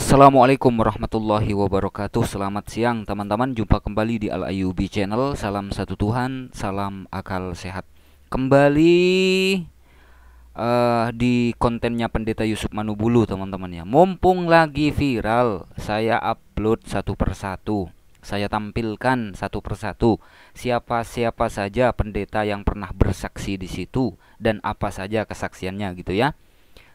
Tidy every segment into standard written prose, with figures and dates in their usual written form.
Assalamualaikum warahmatullahi wabarakatuh. Selamat siang teman-teman. Jumpa kembali di Al Ayyubi Channel. Salam satu Tuhan, salam akal sehat. Kembali di kontennya Pendeta Yusuf Manubulu teman-teman ya. Mumpung lagi viral, saya upload satu persatu. Saya tampilkan satu persatu siapa-siapa saja pendeta yang pernah bersaksi di situ dan apa saja kesaksiannya gitu ya.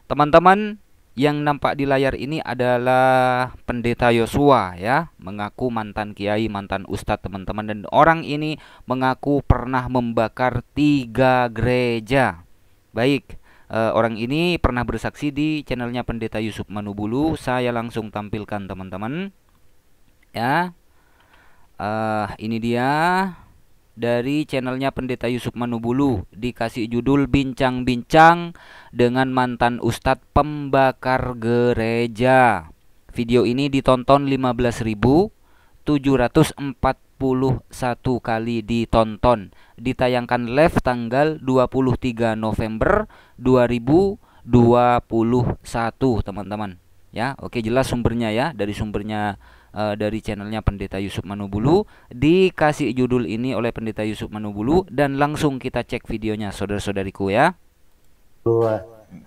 Teman-teman, yang nampak di layar ini adalah Pendeta Yosua ya, mengaku mantan kiai, mantan ustadz teman-teman. Dan orang ini mengaku pernah membakar 3 gereja. Baik, orang ini pernah bersaksi di channelnya Pendeta Yusuf Manubulu. Saya langsung tampilkan teman-teman ya. Ini dia dari channelnya Pendeta Yusuf Manubulu, dikasih judul Bincang-bincang dengan mantan ustadz pembakar gereja. Video ini ditonton 15.741 kali ditonton. Ditayangkan live tanggal 23 November 2021 teman-teman. Ya, oke, jelas sumbernya ya, dari sumbernya dari channelnya Pendeta Yusuf Manubulu, dikasih judul ini oleh Pendeta Yusuf Manubulu, dan langsung kita cek videonya saudara-saudariku ya.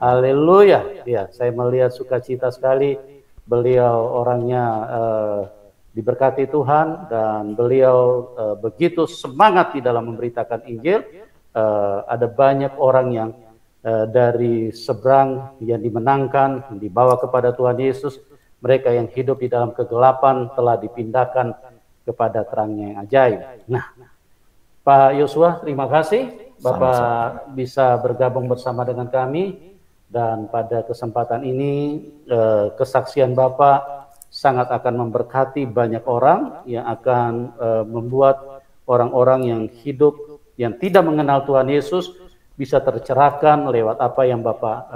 Haleluya. Ya, saya melihat sukacita sekali. Beliau orangnya diberkati Tuhan dan beliau begitu semangat di dalam memberitakan Injil. Ada banyak orang yang dari seberang yang dimenangkan, dibawa kepada Tuhan Yesus. Mereka yang hidup di dalam kegelapan telah dipindahkan kepada terangnya yang ajaib. Nah, Pak Yosua, terima kasih Bapak sama-sama bisa bergabung bersama dengan kami. Dan pada kesempatan ini kesaksian Bapak sangat akan memberkati banyak orang, yang akan membuat orang-orang yang hidup yang tidak mengenal Tuhan Yesus bisa tercerahkan lewat apa yang Bapak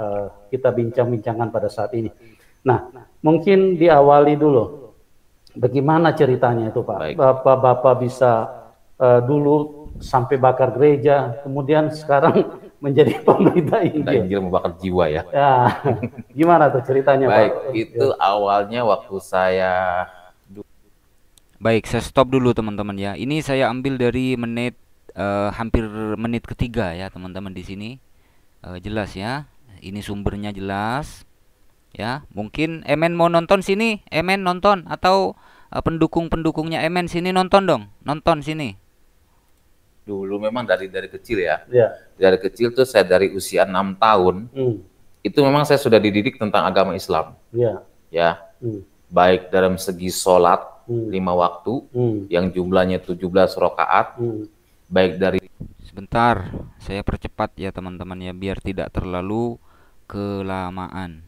kita bincang-bincangkan pada saat ini. Nah, mungkin diawali dulu, bagaimana ceritanya itu Pak? Bapak bisa dulu sampai bakar gereja, kemudian sekarang menjadi pemberita Injil. Injil membakar jiwa ya. Ya, gimana tuh ceritanya Baik, Pak? itu awalnya waktu saya... Baik, saya stop dulu teman-teman ya. Ini saya ambil dari menit hampir menit ketiga ya teman-teman di sini. Jelas ya. Ini sumbernya jelas. Ya, mungkin Emen mau nonton sini, Emen nonton, atau pendukung-pendukungnya Emen sini nonton dong, nonton sini. Dulu memang dari kecil ya. Dari kecil tuh saya dari usia 6 tahun. Itu memang saya sudah dididik tentang agama Islam. Ya. Baik dalam segi sholat 5 waktu yang jumlahnya 17 rakaat. Baik dari... Sebentar, saya percepat ya teman-teman ya, biar tidak terlalu kelamaan.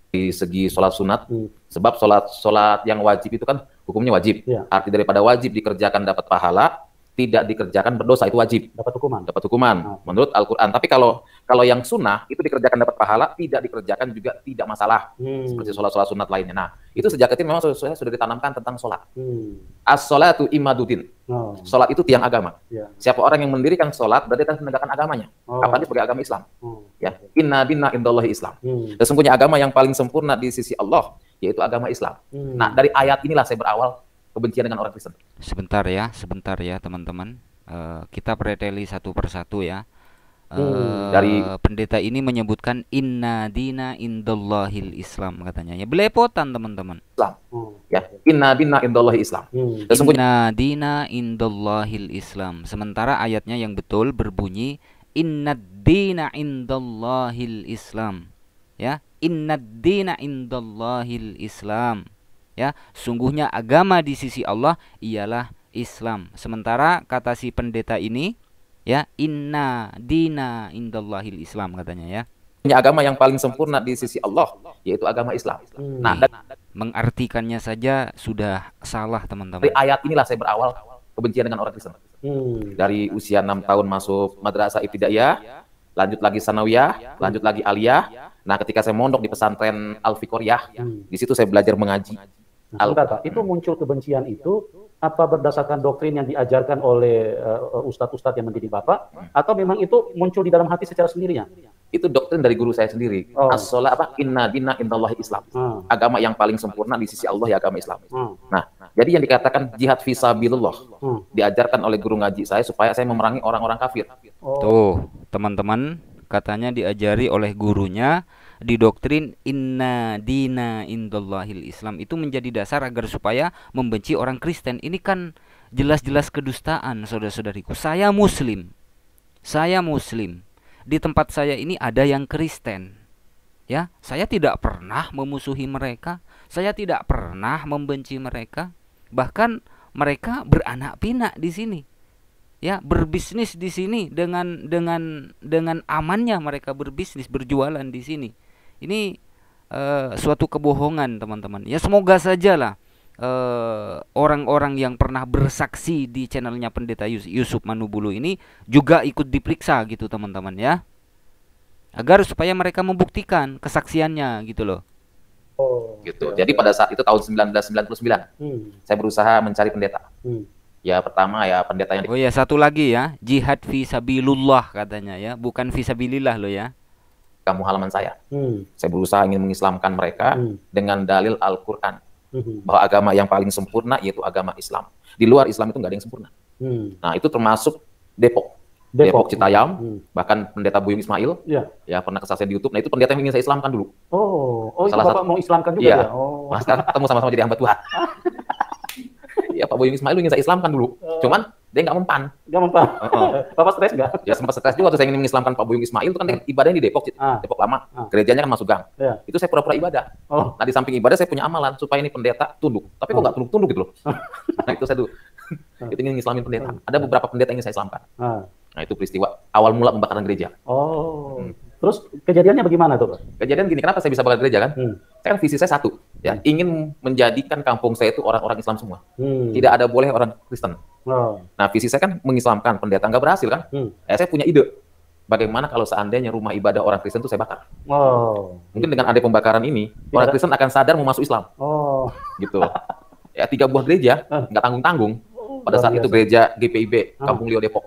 Di segi sholat sunat, sebab sholat yang wajib itu kan hukumnya wajib. Arti daripada wajib dikerjakan dapat pahala, tidak dikerjakan berdosa, itu wajib. Dapat hukuman. Menurut Al-Quran. Tapi kalau yang sunnah itu dikerjakan dapat pahala, tidak dikerjakan juga tidak masalah. Seperti sholat sunat lainnya. Nah, itu sejak kecil memang saya sudah ditanamkan tentang sholat. As-sholatu imaduddin. Sholat itu tiang agama. Siapa orang yang mendirikan sholat berarti akan menegakkan agamanya. Apalagi sebagai agama Islam. Ya, inna dinna indallahi Islam. Sesungguhnya agama yang paling sempurna di sisi Allah yaitu agama Islam. Nah, dari ayat inilah saya berawal kebencian dengan orang Kristen. Sebentar ya teman-teman. Kita preteli satu persatu ya. Dari pendeta ini menyebutkan inna dina indallahil Islam katanya ya, belepotan teman-teman. Islam. Ya, inna dina indallahi Islam. Inna dina indallahil Islam. Sementara ayatnya yang betul berbunyi inna dina indallahil Islam. Ya, inna dina indallahil Islam. Ya, sungguhnya agama di sisi Allah ialah Islam. Sementara kata si pendeta ini ya, inna dina indallahil Islam katanya ya. Agama yang paling sempurna di sisi Allah yaitu agama Islam. Nah, dan mengartikannya saja sudah salah teman-teman. Dari ayat inilah saya berawal kebencian dengan orang Kristen. Dari usia 6 tahun masuk madrasah ibtidaiyah, lanjut lagi sanawiyah, lanjut lagi aliyah. Nah, ketika saya mondok di pesantren Al-Fiqoriyah, di situ saya belajar mengaji. Nah, Pak, itu muncul kebencian itu Apa berdasarkan doktrin yang diajarkan oleh ustadz-ustadz yang mendidik Bapak, atau memang itu muncul di dalam hati secara sendirinya? Itu doktrin dari guru saya sendiri. As-sholat inna dina indallahi Islam. Agama yang paling sempurna di sisi Allah ya agama Islam. Nah, jadi yang dikatakan jihad fisabilillah diajarkan oleh guru ngaji saya supaya saya memerangi orang-orang kafir. Tuh, teman-teman, katanya diajari oleh gurunya di doktrin inna dina indallahil Islam, itu menjadi dasar agar supaya membenci orang Kristen. Ini kan jelas-jelas kedustaan, saudara-saudariku. Saya muslim. Di tempat saya ini ada yang Kristen. Ya, saya tidak pernah memusuhi mereka. Saya tidak pernah membenci mereka. Bahkan mereka beranak pinak di sini. Ya, berbisnis di sini dengan amannya mereka berbisnis, berjualan di sini. Ini suatu kebohongan, teman-teman. Ya, semoga sajalah orang-orang yang pernah bersaksi di channelnya Pendeta Yusuf Manubulu ini juga ikut diperiksa gitu, teman-teman ya. Agar supaya mereka membuktikan kesaksiannya gitu loh. Gitu. Jadi pada saat itu tahun 1999, saya berusaha mencari pendeta. Ya pertama ya pendeta yang Oh ya, satu lagi ya, jihad fisabilillah katanya ya, bukan fisabilillah loh ya. Kamu halaman saya. Saya berusaha ingin mengislamkan mereka dengan dalil Al-Quran. Bahwa agama yang paling sempurna yaitu agama Islam. Di luar Islam itu nggak ada yang sempurna. Nah itu termasuk Depok Citayam, bahkan pendeta Buyung Ismail, ya pernah kesaksian di YouTube. Nah itu pendeta yang ingin saya islamkan dulu. Itu Bapak mau islamkan juga ya? Nah, sekarang ketemu sama-sama jadi hamba Tuhan. Ya Pak Buyung Ismail ingin saya islamkan dulu. Cuman dia nggak mempan. Bapak stres nggak? Ya sempat stres juga waktu saya ingin mengislamkan Pak Buyung Ismail. Itu kan ibadahnya di Depok, Depok lama. Gerejanya kan masuk gang. Itu saya pura-pura ibadah. Nah di samping ibadah saya punya amalan supaya ini pendeta tunduk. Tapi kok nggak tunduk-tunduk gitu loh. Nah itu saya dulu. Itu ingin ngislamin pendeta. Ada beberapa pendeta yang ingin saya islamkan. Nah itu peristiwa awal mula pembakaran gereja. Terus kejadiannya bagaimana tuh, Pak? Kejadian gini, kenapa saya bisa bakar gereja kan? Saya kan visi saya satu, ya, ingin menjadikan kampung saya itu orang-orang Islam semua. Tidak ada boleh orang Kristen. Nah, visi saya kan mengislamkan pendeta, nggak berhasil kan? Saya punya ide, bagaimana kalau seandainya rumah ibadah orang Kristen itu saya bakar? Mungkin dengan ada pembakaran ini, orang Kristen akan sadar mau masuk Islam. Gitu. Ya 3 buah gereja, nggak tanggung-tanggung. Pada saat itu gereja GPIB, Kampung Lio Depok.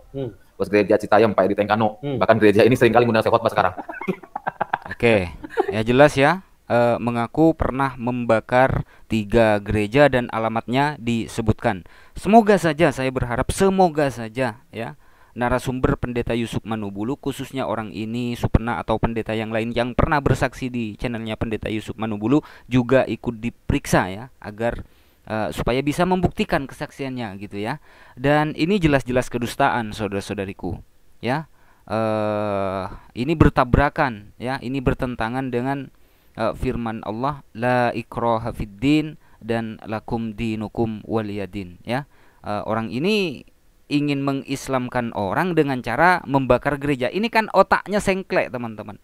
Terus gereja Citayam, Pak Edi Tengkano. Bahkan gereja ini seringkali mengundang saya khotbah sekarang. Oke, ya jelas ya. Mengaku pernah membakar 3 gereja dan alamatnya disebutkan. Semoga saja, saya berharap semoga saja ya, narasumber Pendeta Yusuf Manubulu, khususnya orang ini, Supena atau pendeta yang lain yang pernah bersaksi di channelnya Pendeta Yusuf Manubulu juga ikut diperiksa ya, agar supaya bisa membuktikan kesaksiannya gitu ya. Dan ini jelas-jelas kedustaan, saudara-saudariku ya. Ini bertabrakan ya, ini bertentangan dengan firman Allah, la ikraha fiddin dan lakum dinukum waliyadin ya. Orang ini ingin mengislamkan orang dengan cara membakar gereja. Ini kan otaknya sengklek, teman-teman,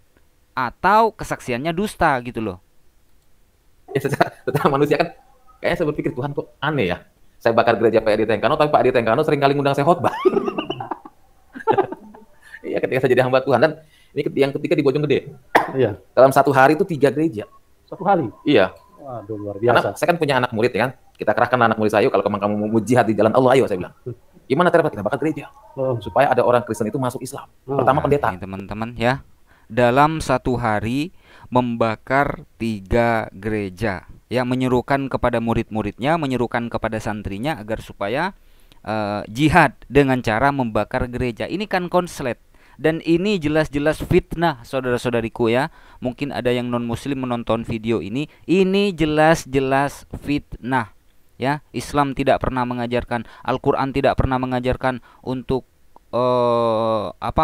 atau kesaksiannya dusta gitu loh. Ya secara manusia kan kayaknya saya berpikir, Tuhan kok aneh ya. Saya bakar gereja Pak Edi Tengkano, tapi Pak Edi Tengkano sering kali ngundang saya khotbah. Iya, ketika saya jadi hamba Tuhan. Dan ini yang ketiga di Bojonggede. Iya. Dalam 1 hari itu 3 gereja. 1 hari? Iya. Waduh, luar biasa. Karena saya kan punya anak murid ya kan. Kita kerahkan anak murid saya, kalau kamu mau jihad di jalan Allah, ayo saya bilang. Gimana cara kita bakar gereja? Supaya ada orang Kristen itu masuk Islam. Pertama pendeta. Ini teman-teman ya. Dalam 1 hari membakar 3 gereja. Ya, menyerukan kepada murid-muridnya, menyerukan kepada santrinya agar supaya jihad dengan cara membakar gereja. Ini kan konslet. Dan ini jelas-jelas fitnah, saudara-saudariku ya. Mungkin ada yang non-muslim menonton video ini. Ini jelas-jelas fitnah ya. Islam tidak pernah mengajarkan, Al-Quran tidak pernah mengajarkan untuk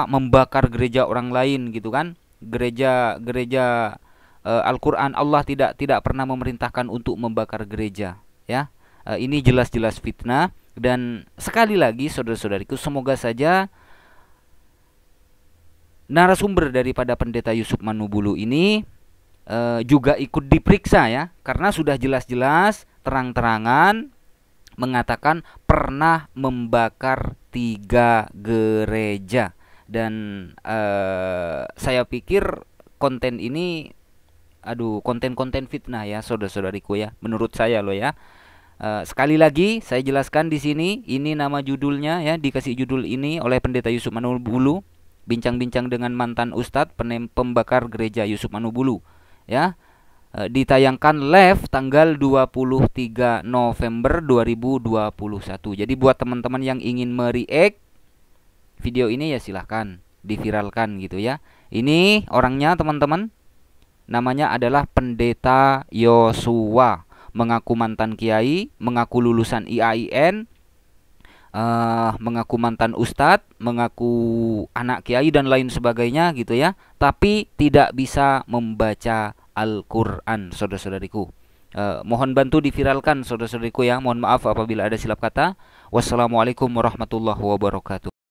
membakar gereja orang lain gitu kan. Gereja Al-Quran, Allah tidak pernah memerintahkan untuk membakar gereja ya. Ini jelas-jelas fitnah. Dan sekali lagi, saudara-saudariku, semoga saja narasumber daripada Pendeta Yusuf Manubulu ini juga ikut diperiksa ya, karena sudah jelas-jelas terang-terangan mengatakan pernah membakar 3 gereja. Dan saya pikir konten ini konten-konten fitnah ya, saudara-saudariku ya, menurut saya loh ya. Sekali lagi saya jelaskan di sini, ini nama judulnya ya, dikasih judul ini oleh Pendeta Yusuf Manubulu, bincang-bincang dengan mantan ustadz pembakar gereja Yusuf Manubulu ya. Ditayangkan live tanggal 23 November 2021. Jadi buat teman-teman yang ingin mereact video ini ya silahkan diviralkan gitu ya. Ini orangnya teman-teman, namanya adalah Pendeta Yosua, mengaku mantan kiai, mengaku lulusan IAIN, mengaku mantan ustadz, mengaku anak kiai dan lain sebagainya gitu ya, tapi tidak bisa membaca Al-Quran, saudara-saudariku. Mohon bantu diviralkan, saudara-saudariku ya. Mohon maaf apabila ada silap kata. Wassalamualaikum warahmatullahi wabarakatuh.